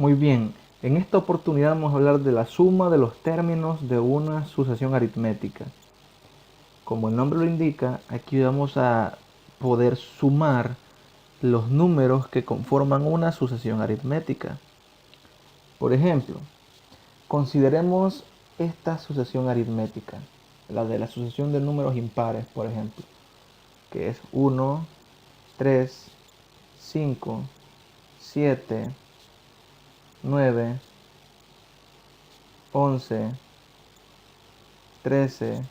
Muy bien, en esta oportunidad vamos a hablar de la suma de los términos de una sucesión aritmética. Como el nombre lo indica, aquí vamos a poder sumar los números que conforman una sucesión aritmética. Por ejemplo, consideremos esta sucesión aritmética, la de la sucesión de números impares, por ejemplo, que es 1, 3, 5, 7, 9, 11, 13,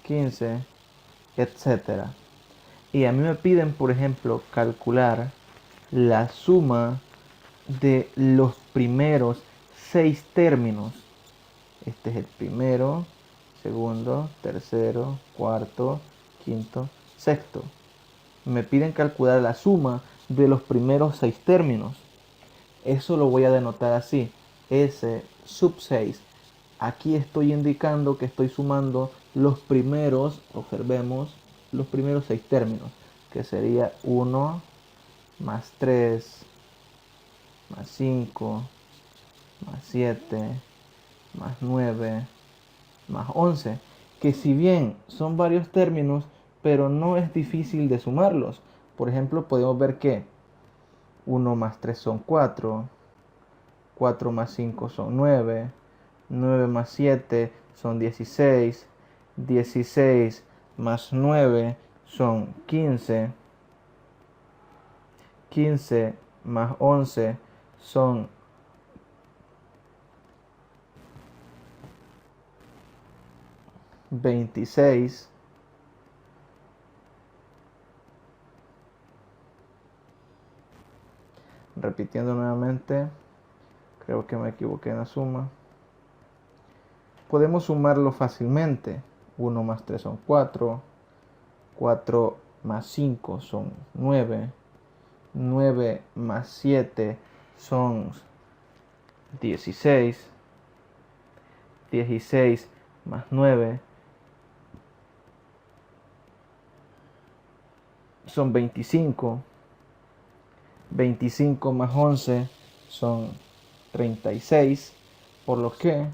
15, etcétera. Y a mí me piden, por ejemplo, calcular la suma de los primeros 6 términos. Este es el primero, segundo, tercero, cuarto, quinto, sexto. Me piden calcular la suma de los primeros 6 términos. Eso lo voy a denotar así, S sub 6. Aquí estoy indicando que estoy sumando los primeros, observemos, los primeros 6 términos, que sería 1 más 3 más 5 más 7 más 9 más 11, que si bien son varios términos, pero no es difícil de sumarlos. Por ejemplo, podemos ver que 1 más 3 son 4, 4 más 5 son 9, 9 más 7 son 16, 16 más 9 son 15, 15 más 11 son 26, repitiendo nuevamente, creo que me equivoqué en la suma. Podemos sumarlo fácilmente. 1 más 3 son 4, 4 más 5 son 9, 9 más 7 son 16, 16 más 9 son 25, 25 más 11 son 36, por lo que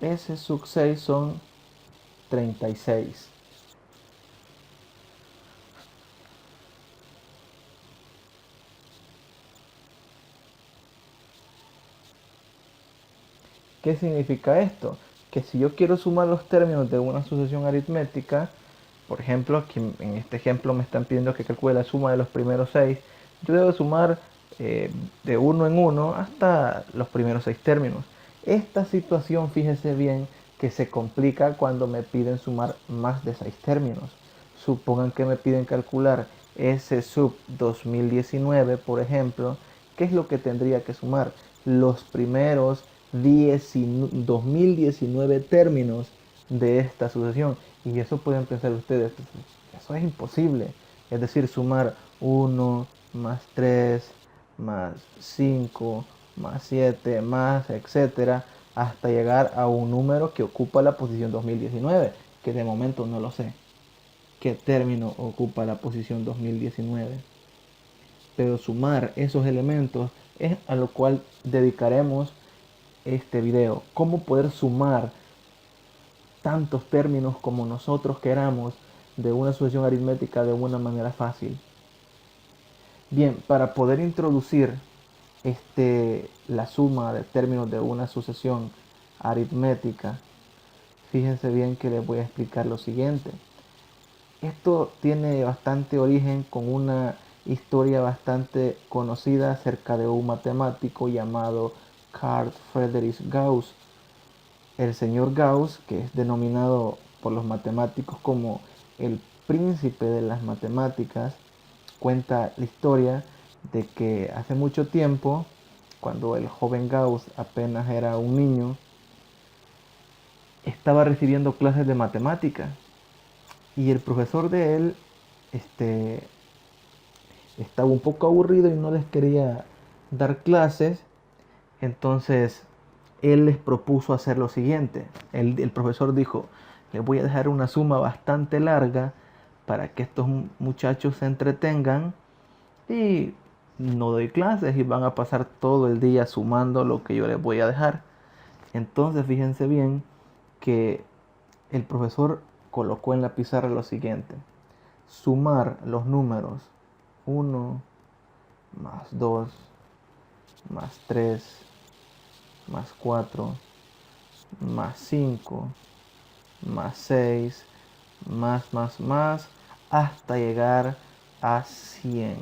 S sub 6 son 36. ¿Qué significa esto? Que si yo quiero sumar los términos de una sucesión aritmética, por ejemplo, aquí en este ejemplo me están pidiendo que calcule la suma de los primeros 6, yo debo sumar de uno en uno hasta los primeros 6 términos. Esta situación, fíjese bien, que se complica cuando me piden sumar más de 6 términos. Supongan que me piden calcular S sub 2019, por ejemplo. ¿Qué es lo que tendría que sumar? Los primeros 2019 términos de esta sucesión. Y eso pueden pensar ustedes, eso es imposible. Es decir, sumar 1 más 3 más 5 más 7 más etcétera hasta llegar a un número que ocupa la posición 2019, que de momento no lo sé. ¿Qué término ocupa la posición 2019? Pero sumar esos elementos es a lo cual dedicaremos este video. Cómo poder sumar tantos términos como nosotros queramos de una sucesión aritmética de una manera fácil. Bien, para poder introducir la suma de términos de una sucesión aritmética, fíjense bien que les voy a explicar lo siguiente. Esto tiene bastante origen con una historia bastante conocida acerca de un matemático llamado Carl Friedrich Gauss. El señor Gauss, que es denominado por los matemáticos como el príncipe de las matemáticas, cuenta la historia de que hace mucho tiempo, cuando el joven Gauss apenas era un niño, estaba recibiendo clases de matemáticas y el profesor de él estaba un poco aburrido y no les quería dar clases. Entonces él les propuso hacer lo siguiente. El profesor dijo: les voy a dejar una suma bastante larga para que estos muchachos se entretengan y no doy clases y van a pasar todo el día sumando lo que yo les voy a dejar. Entonces fíjense bien que el profesor colocó en la pizarra lo siguiente: sumar los números 1 más 2 más 3 más 4 más 5 más 6 más, hasta llegar a 100.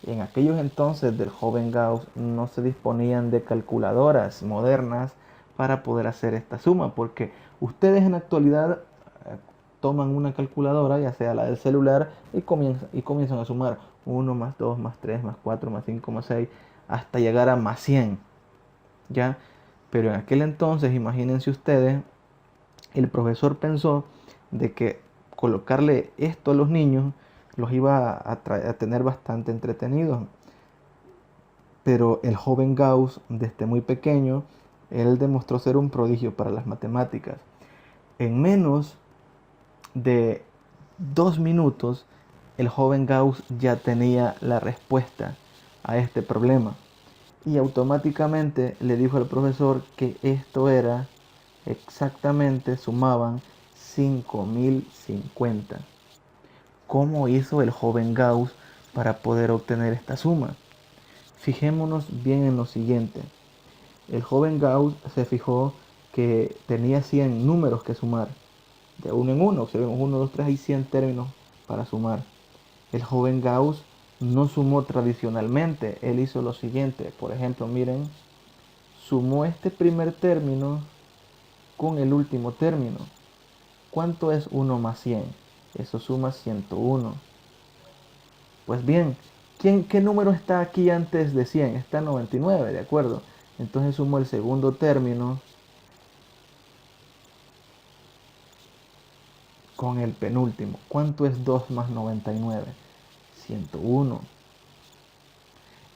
En aquellos entonces del joven Gauss no se disponían de calculadoras modernas para poder hacer esta suma, porque ustedes en la actualidad toman una calculadora, ya sea la del celular, y comienzan a sumar 1 más 2 más 3 más 4 más 5 más 6 hasta llegar a más 100, ¿ya? Pero en aquel entonces, imagínense ustedes, el profesor pensó de que colocarle esto a los niños los iba a tener bastante entretenidos. Pero el joven Gauss, desde muy pequeño, él demostró ser un prodigio para las matemáticas. En menos de 2 minutos, el joven Gauss ya tenía la respuesta a este problema. Y automáticamente le dijo al profesor que esto era exactamente, sumaban 5050. ¿Cómo hizo el joven Gauss para poder obtener esta suma? Fijémonos bien en lo siguiente. El joven Gauss se fijó que tenía 100 números que sumar. De uno en uno, observemos 1, 2, 3, hay 100 términos para sumar. El joven Gauss no sumó tradicionalmente, él hizo lo siguiente. Por ejemplo, miren, sumó este primer término con el último término. ¿Cuánto es 1 más 100? Eso suma 101. Pues bien, ¿qué número está aquí antes de 100? Está 99, ¿de acuerdo? Entonces sumo el segundo término con el penúltimo. ¿Cuánto es 2 más 99? 101.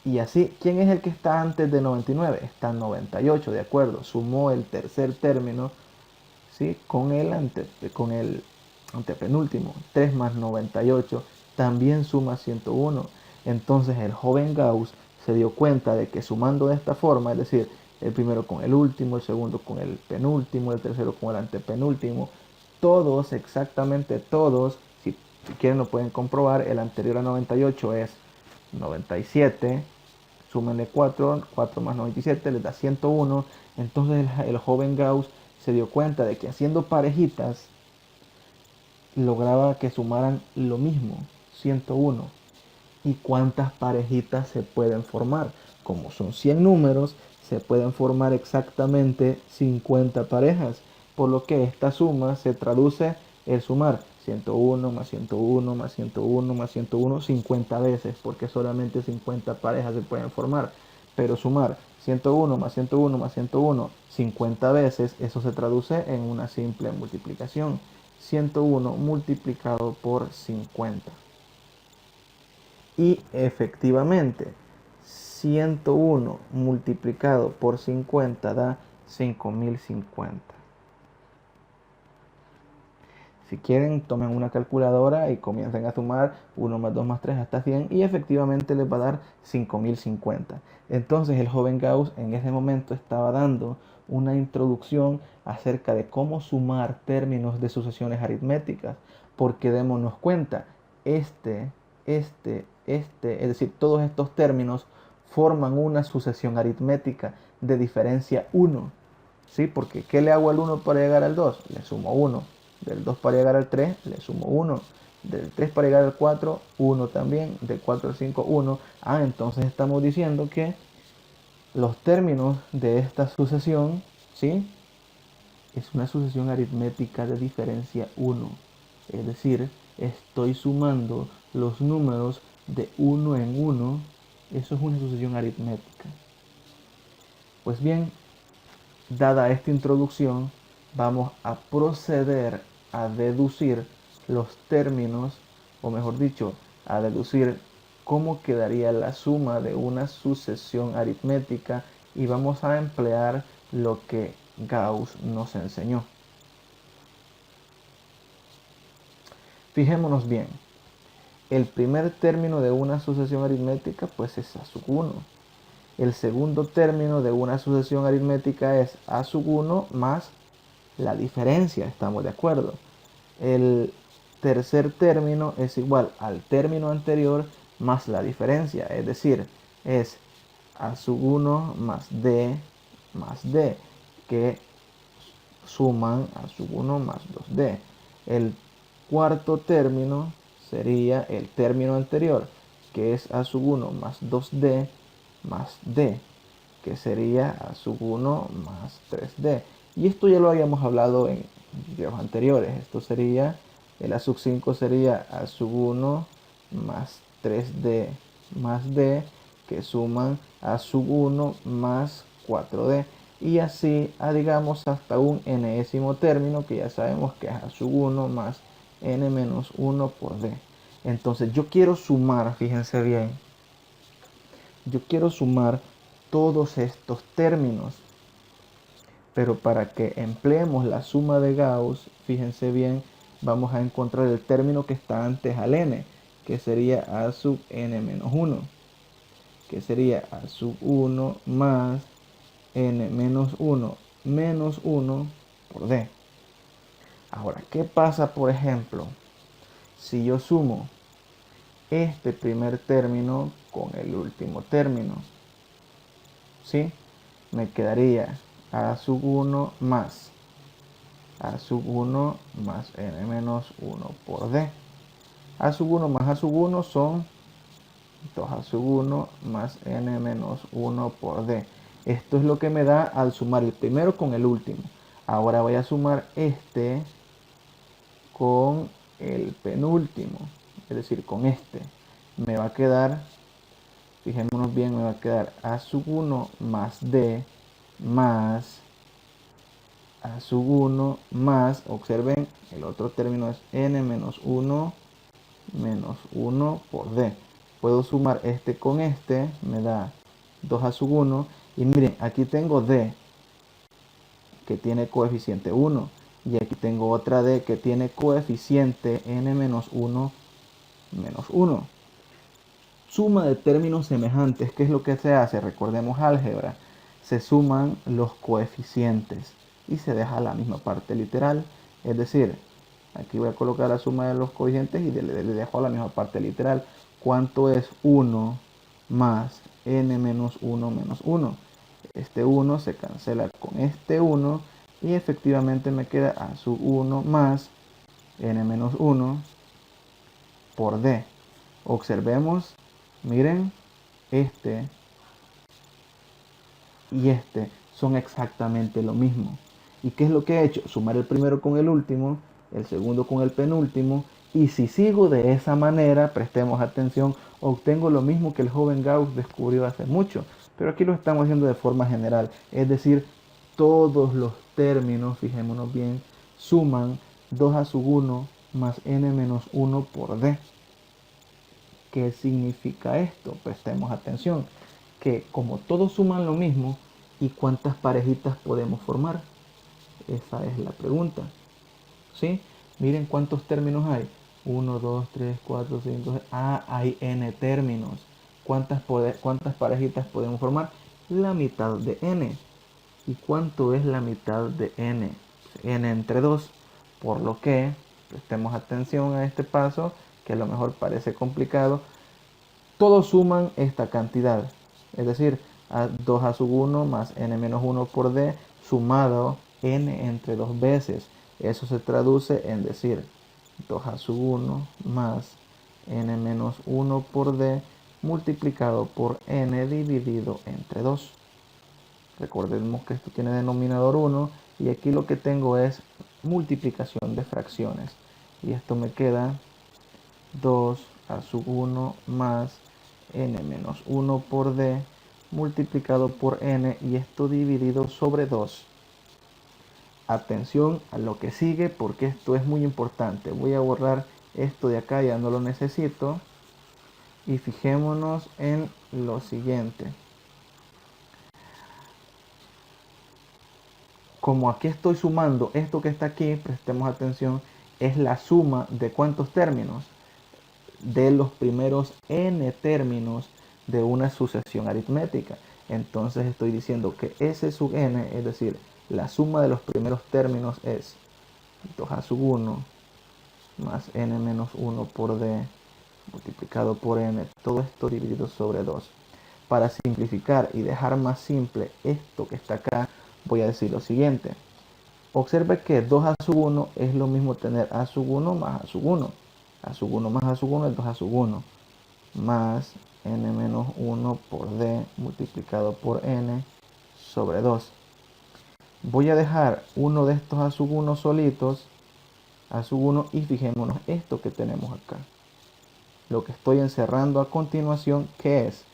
Y así, ¿quién es el que está antes de 99? Está 98, ¿de acuerdo? Sumó el tercer término, ¿sí? Con el antepenúltimo. 3 más 98 también suma 101. Entonces el joven Gauss se dio cuenta de que sumando de esta forma, es decir, el primero con el último, el segundo con el penúltimo, el tercero con el antepenúltimo, todos, exactamente todos, si quieren lo pueden comprobar, el anterior a 98 es 97, súmenle 4, 4 más 97 les da 101. Entonces el joven Gauss se dio cuenta de que haciendo parejitas lograba que sumaran lo mismo, 101. ¿Y cuántas parejitas se pueden formar? Como son 100 números, se pueden formar exactamente 50 parejas, por lo que esta suma se traduce el sumar 101 más 101 más 101 más 101 50 veces, porque solamente 50 parejas se pueden formar. Pero sumar 101 más 101 más 101 50 veces, eso se traduce en una simple multiplicación. 101 multiplicado por 50. Y efectivamente, 101 multiplicado por 50 da 5050. Si quieren, tomen una calculadora y comiencen a sumar 1 más 2 más 3 hasta 100 y efectivamente les va a dar 5050. Entonces el joven Gauss en ese momento estaba dando una introducción acerca de cómo sumar términos de sucesiones aritméticas, porque démonos cuenta, es decir, todos estos términos forman una sucesión aritmética de diferencia 1. ¿Sí? Porque ¿qué le hago al 1 para llegar al 2? Le sumo 1. Del 2 para llegar al 3, le sumo 1. Del 3 para llegar al 4, 1 también. Del 4 al 5, 1. Entonces estamos diciendo que los términos de esta sucesión, ¿sí? Es una sucesión aritmética de diferencia 1. Es decir, estoy sumando los números de 1 en 1. Eso es una sucesión aritmética. Pues bien, dada esta introducción, vamos a proceder a deducir los términos, o mejor dicho, a deducir cómo quedaría la suma de una sucesión aritmética y vamos a emplear lo que Gauss nos enseñó. Fijémonos bien, el primer término de una sucesión aritmética pues es a sub 1. El segundo término de una sucesión aritmética es a sub 1 más la diferencia, ¿estamos de acuerdo? El tercer término es igual al término anterior más la diferencia, es decir, es a sub 1 más d, que suman a sub 1 más 2d. El cuarto término sería el término anterior, que es a sub 1 más 2d más d, que sería a sub 1 más 3d. Y esto ya lo habíamos hablado en videos anteriores. Esto sería, el a sub 5 sería a sub 1 más 3d más d, que suman a sub 1 más 4d. Y así, digamos, hasta un enésimo término, que ya sabemos que es a sub 1 más n menos 1 por d. Entonces yo quiero sumar, fíjense bien, yo quiero sumar todos estos términos, pero para que empleemos la suma de Gauss, fíjense bien, vamos a encontrar el término que está antes al n, que sería a sub n menos 1, que sería a sub 1 más n menos 1 menos 1 por d. Ahora, ¿qué pasa, por ejemplo, si yo sumo este primer término con el último término? ¿Sí? Me quedaría a sub 1 más a sub 1 más n menos 1 por d. A sub 1 más a sub 1 son 2 a sub 1 más n menos 1 por d. Esto es lo que me da al sumar el primero con el último. Ahora voy a sumar este con el penúltimo, es decir, con este. Me va a quedar, fijémonos bien, me va a quedar a sub 1 más d más a sub 1 más, observen, el otro término es n menos 1 menos 1 por d. Puedo sumar este con este, me da 2 a sub 1. Y miren, aquí tengo d, que tiene coeficiente 1. Y aquí tengo otra d que tiene coeficiente n menos 1 menos 1. Suma de términos semejantes. ¿Qué es lo que se hace? Recordemos álgebra. Se suman los coeficientes y se deja la misma parte literal. Es decir, aquí voy a colocar la suma de los coeficientes y le dejo la misma parte literal. ¿Cuánto es 1 más n menos 1 menos 1? Este 1 se cancela con este 1 y efectivamente me queda a sub 1 más n menos 1 por d. Observemos, miren, este y este son exactamente lo mismo. ¿Y qué es lo que he hecho? Sumar el primero con el último, el segundo con el penúltimo, y si sigo de esa manera, prestemos atención, obtengo lo mismo que el joven Gauss descubrió hace mucho, pero aquí lo estamos haciendo de forma general, es decir, todos los términos, fijémonos bien, suman 2 a sub 1 más n menos 1 por d. ¿Qué significa esto? Prestemos atención, que como todos suman lo mismo, ¿y cuántas parejitas podemos formar? Esa es la pregunta. ¿Sí? Miren cuántos términos hay. 1, 2, 3, 4, 5, 6. Hay n términos. ¿Cuántas parejitas podemos formar? La mitad de n. ¿Y cuánto es la mitad de n? N entre 2. Por lo que, prestemos atención a este paso, que a lo mejor parece complicado. Todos suman esta cantidad. Es decir, 2 a sub 1 más n menos 1 por d sumado n entre 2 veces. Eso se traduce en decir 2 a sub 1 más n menos 1 por d multiplicado por n dividido entre 2. Recordemos que esto tiene denominador 1 y aquí lo que tengo es multiplicación de fracciones. Y esto me queda 2 a sub 1 más n menos 1 por d multiplicado por n y esto dividido sobre 2. Atención a lo que sigue porque esto es muy importante. Voy a borrar esto de acá, ya no lo necesito. Y fijémonos en lo siguiente. Como aquí estoy sumando esto que está aquí, prestemos atención, es la suma de ¿cuántos términos? de los primeros n términos de una sucesión aritmética. Entonces estoy diciendo que S sub n, es decir, la suma de los primeros términos es 2a sub 1 más n menos 1 por d multiplicado por n, todo esto dividido sobre 2. Para simplificar y dejar más simple esto que está acá, voy a decir lo siguiente. Observe que 2a sub 1 es lo mismo tener a sub 1 más a sub 1. A sub 1 más a sub 1 es 2a sub 1 más n menos 1 por d multiplicado por n sobre 2. Voy a dejar uno de estos a sub 1 solitos, a sub 1, y fijémonos esto que tenemos acá. Lo que estoy encerrando a continuación, ¿qué es?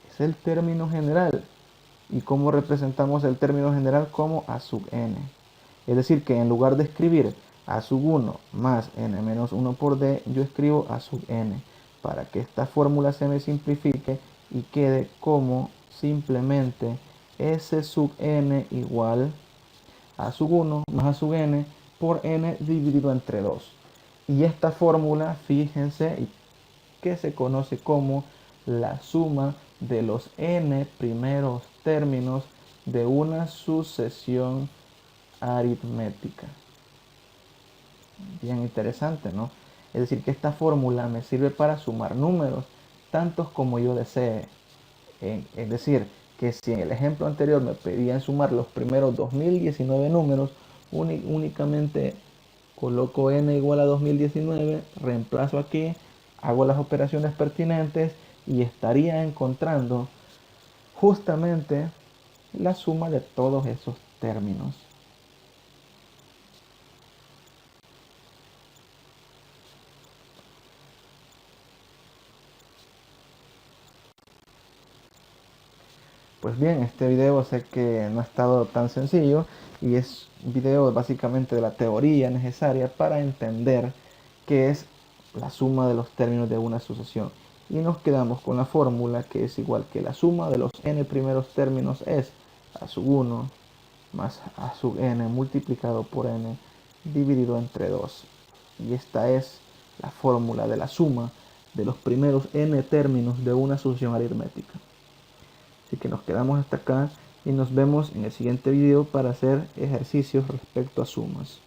Es el término general. ¿Y cómo representamos el término general? Como a sub n. Es decir, que en lugar de escribir a sub 1 más n menos 1 por d, yo escribo a sub n, para que esta fórmula se me simplifique y quede como simplemente s sub n igual a sub 1 más a sub n por n dividido entre 2. Y esta fórmula, fíjense, que se conoce como la suma de los n primeros términos de una sucesión aritmética. Bien interesante, ¿no? Es decir, que esta fórmula me sirve para sumar números, tantos como yo desee. Es decir, que si en el ejemplo anterior me pedían sumar los primeros 2019 números, únicamente coloco n igual a 2019, reemplazo aquí, hago las operaciones pertinentes y estaría encontrando justamente la suma de todos esos términos. Pues bien, este video sé que no ha estado tan sencillo y es un video básicamente de la teoría necesaria para entender qué es la suma de los términos de una sucesión. Y nos quedamos con la fórmula que es igual que la suma de los n primeros términos es a sub 1 más a sub n multiplicado por n dividido entre 2. Y esta es la fórmula de la suma de los primeros n términos de una sucesión aritmética. Así que nos quedamos hasta acá y nos vemos en el siguiente video para hacer ejercicios respecto a sumas.